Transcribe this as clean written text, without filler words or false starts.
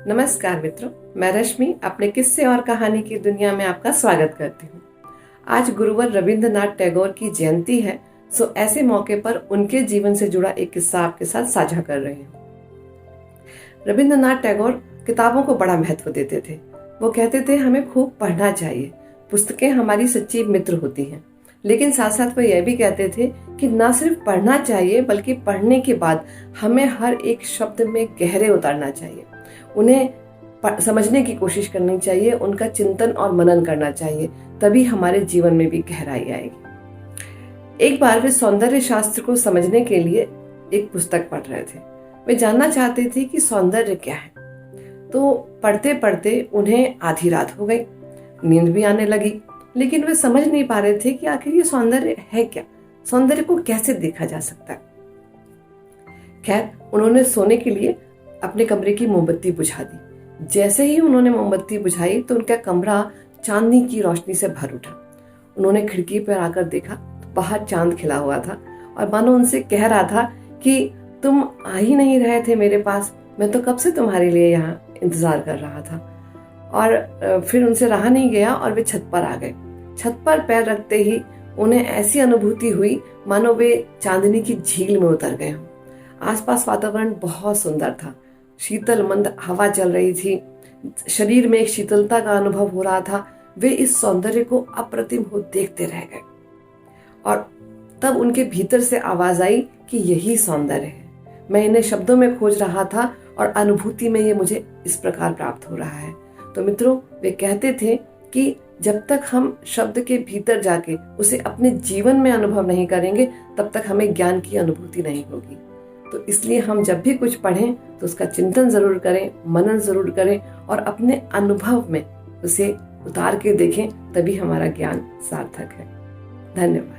नमस्कार मित्रों, मैं रश्मि अपने किस्से और कहानी की दुनिया में आपका स्वागत करती हूँ। आज गुरुवर रविंद्रनाथ टैगोर की जयंती है, सो ऐसे मौके पर उनके जीवन से जुड़ा एक किस्सा आपके साथ साझा कर रही हूँ। रविंद्रनाथ टैगोर किताबों को बड़ा महत्व देते थे। वो कहते थे हमें खूब पढ़ना चाहिए, पुस्तकें हमारी सच्ची मित्र होती हैं। लेकिन साथ साथ वो यह भी कहते थे कि न सिर्फ पढ़ना चाहिए बल्कि पढ़ने के बाद हमें हर एक शब्द में गहरे उतारना चाहिए, उन्हें समझने की कोशिश करनी चाहिए, उनका चिंतन और मनन करना चाहिए, तभी हमारे जीवन में भी गहराई आएगी। एक बार वे सौंदर्य शास्त्र को समझने के लिए एक पुस्तक पढ़ रहे थे। वे जानना चाहते थे कि सौंदर्य क्या है। तो पढ़ते पढ़ते उन्हें आधी रात हो गई, नींद भी आने लगी, लेकिन वे समझ नहीं पा रहे थे कि आखिर ये सौंदर्य है क्या, सौंदर्य को कैसे देखा जा सकता है। खैर, उन्होंने सोने के लिए अपने कमरे की मोमबत्ती बुझा दी। जैसे ही उन्होंने मोमबत्ती बुझाई तो उनका कमरा चांदनी की रोशनी से भर उठा। उन्होंने खिड़की पर आकर देखा तो बाहर चांद खिला हुआ था और मानो उनसे कह रहा था कि तुम आ ही नहीं रहे थे मेरे पास, मैं तो कब से तुम्हारे लिए यहाँ इंतजार कर रहा था। और फिर उनसे रहा नहीं गया और वे छत पर आ गए। छत पर पैर रखते ही उन्हें ऐसी अनुभूति हुई मानो वे चांदनी की झील में उतर गए हों। आसपास वातावरण बहुत सुंदर था, शीतल मंद हवा चल रही थी, शरीर में एक शीतलता का अनुभव हो रहा था। वे इस सौंदर्य को अप्रतिम हो देखते रह गए और तब उनके भीतर से आवाज आई कि यही सौंदर्य है। मैं इन्हें शब्दों में खोज रहा था और अनुभूति में ये मुझे इस प्रकार प्राप्त हो रहा है। तो मित्रों, वे कहते थे कि जब तक हम शब्द के भीतर जाके उसे अपने जीवन में अनुभव नहीं करेंगे तब तक हमें ज्ञान की अनुभूति नहीं होगी। तो इसलिए हम जब भी कुछ पढ़ें तो उसका चिंतन जरूर करें, मनन जरूर करें और अपने अनुभव में उसे उतार के देखें, तभी हमारा ज्ञान सार्थक है। धन्यवाद।